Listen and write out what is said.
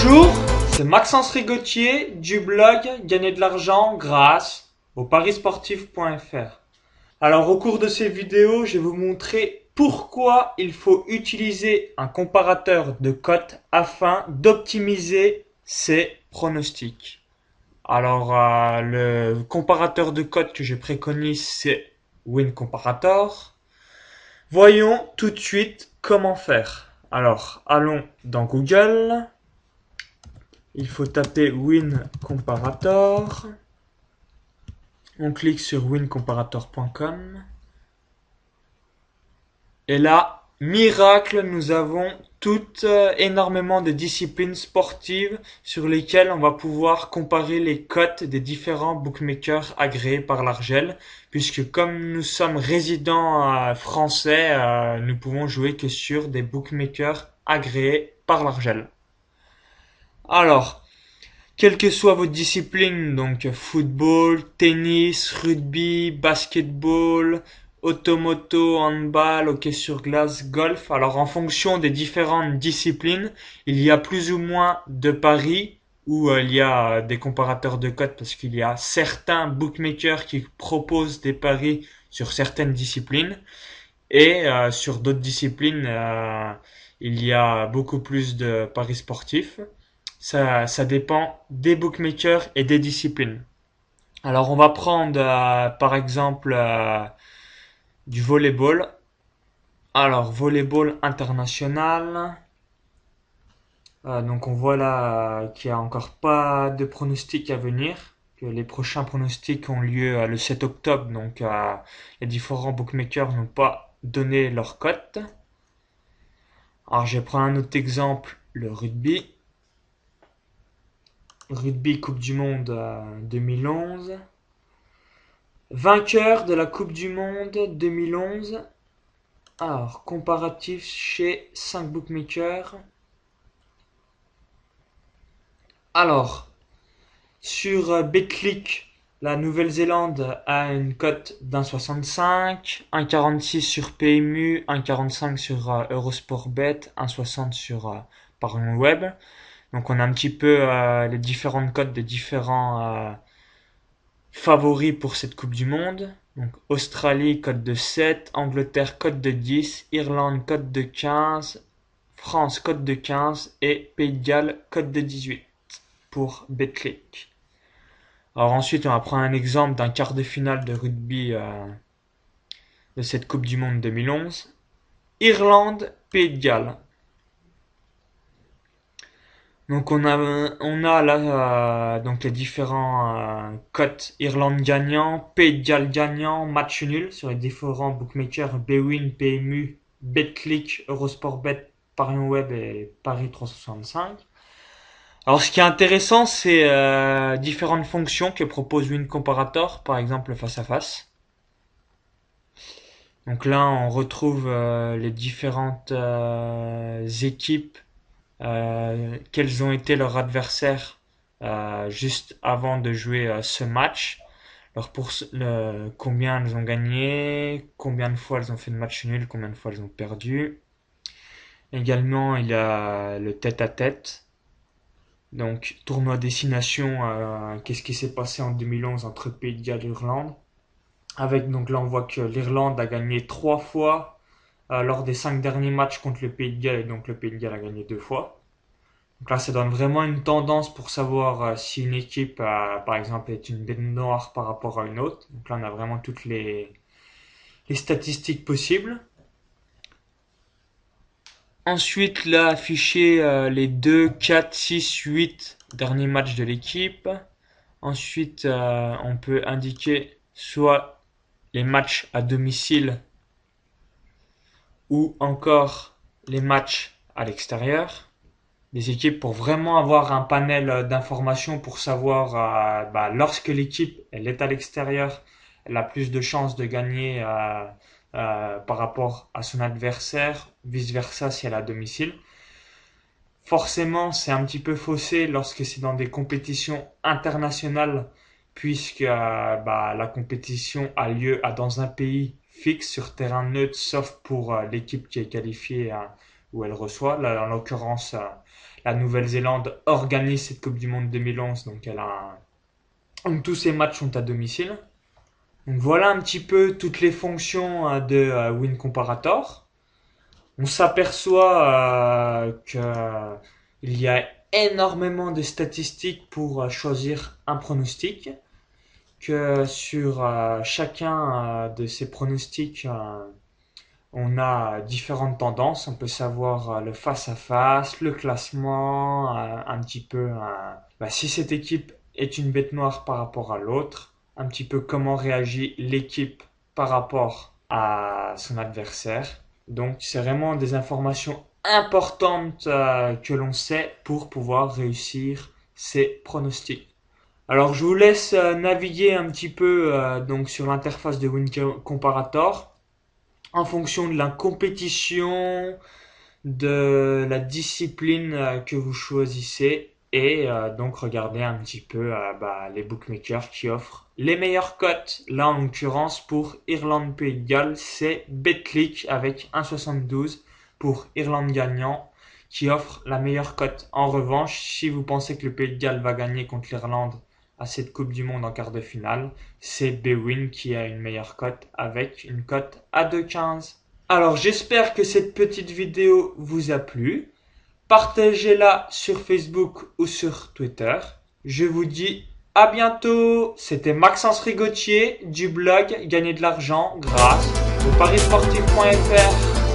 Bonjour, c'est Maxence Rigotier du blog Gagner de l'argent grâce au parisportif.fr. Alors au cours de ces vidéos, je vais vous montrer pourquoi il faut utiliser un comparateur de cotes afin d'optimiser ses pronostics. Alors le comparateur de cotes que je préconise, c'est Win Comparator. Voyons tout de suite comment faire. Alors allons dans Google. Il faut taper Win Comparator. On clique sur wincomparator.com. Et là, miracle, nous avons énormément de disciplines sportives sur lesquelles on va pouvoir comparer les cotes des différents bookmakers agréés par l'Argel, puisque comme nous sommes résidents français, nous pouvons jouer que sur des bookmakers agréés par l'Argel. Alors, quelle que soit votre discipline, donc football, tennis, rugby, basketball, automoto, handball, hockey sur glace, golf. Alors en fonction des différentes disciplines, il y a plus ou moins de paris où il y a des comparateurs de cotes parce qu'il y a certains bookmakers qui proposent des paris sur certaines disciplines et sur d'autres disciplines, il y a beaucoup plus de paris sportifs. Ça dépend des bookmakers et des disciplines. Alors on va prendre par exemple du volleyball. Alors volleyball international. Donc on voit là qu'il n'y a encore pas de pronostics à venir. Que les prochains pronostics ont lieu le 7 octobre. Donc les différents bookmakers n'ont pas donné leur cote. Alors je vais prendre un autre exemple, le rugby. Rugby Coupe du Monde 2011. Vainqueur de la Coupe du Monde 2011. Alors, comparatif chez 5 bookmakers. Alors, sur Betclic, la Nouvelle-Zélande a une cote d'1,65, 1,46 sur PMU, 1,45 sur Eurosportbet, 1,60 sur Parion Web. Donc on a un petit peu les différentes cotes des différents favoris pour cette Coupe du Monde. Donc Australie, cote de 7, Angleterre, cote de 10, Irlande, cote de 15, France, cote de 15 et Pays de Galles, cote de 18 pour Betclic. Alors ensuite, on va prendre un exemple d'un quart de finale de rugby de cette Coupe du Monde 2011. Irlande, Pays de Galles. Donc on a là donc les différents cotes Irlande gagnant, Pays de Galles gagnant, match nul sur les différents bookmakers Bwin, PMU, Betclic, Eurosportbet, Parion Web et Paris 365. Alors ce qui est intéressant, c'est différentes fonctions que propose Win Comparator, par exemple le face à face. Donc là on retrouve les différentes équipes, quels ont été leurs adversaires juste avant de jouer ce match, combien elles ont gagné, combien de fois elles ont fait de match nul, combien de fois elles ont perdu. Également, il y a le tête-à-tête. Donc, tournoi destination, qu'est-ce qui s'est passé en 2011 entre Pays de Galles et Irlande. Avec, donc là, on voit que l'Irlande a gagné 3 fois lors des 5 derniers matchs contre le Pays de Galles, et donc le Pays de Galles a gagné 2 fois. Donc là, ça donne vraiment une tendance pour savoir si une équipe, par exemple, est une bête noire par rapport à une autre. Donc là, on a vraiment toutes les statistiques possibles. Ensuite, là, afficher les 2, 4, 6, 8 derniers matchs de l'équipe. Ensuite, on peut indiquer soit les matchs à domicile ou encore les matchs à l'extérieur des équipes pour vraiment avoir un panel d'informations pour savoir lorsque l'équipe elle est à l'extérieur, elle a plus de chances de gagner par rapport à son adversaire, vice versa si elle est à domicile. Forcément, c'est un petit peu faussé lorsque c'est dans des compétitions internationales, puisque la compétition a lieu dans un pays fixe sur terrain neutre, sauf pour l'équipe qui est qualifiée où elle reçoit. Là, en l'occurrence, la Nouvelle-Zélande organise cette Coupe du Monde 2011, donc donc tous ces matchs sont à domicile. Donc voilà un petit peu toutes les fonctions de Win Comparator. On s'aperçoit qu'il y a énormément de statistiques pour choisir un pronostic, que sur chacun de ces pronostics, on a différentes tendances. On peut savoir le face-à-face, le classement, un petit peu si cette équipe est une bête noire par rapport à l'autre, un petit peu comment réagit l'équipe par rapport à son adversaire. Donc c'est vraiment des informations importantes que l'on sait pour pouvoir réussir ces pronostics. Alors je vous laisse naviguer un petit peu donc sur l'interface de Win Comparator en fonction de la compétition, de la discipline que vous choisissez et donc regardez un petit peu les bookmakers qui offrent les meilleures cotes. Là en l'occurrence pour Irlande-Pays de Galles, c'est Betclic avec 1,72 pour Irlande gagnant qui offre la meilleure cote. En revanche, si vous pensez que le Pays de Galles va gagner contre l'Irlande à cette Coupe du Monde en quart de finale, c'est Bwin qui a une meilleure cote avec une cote à 2,15. Alors j'espère que cette petite vidéo vous a plu. Partagez-la sur Facebook ou sur Twitter. Je vous dis à bientôt. C'était Maxence Rigotier du blog Gagner de l'argent grâce au parisportif.fr.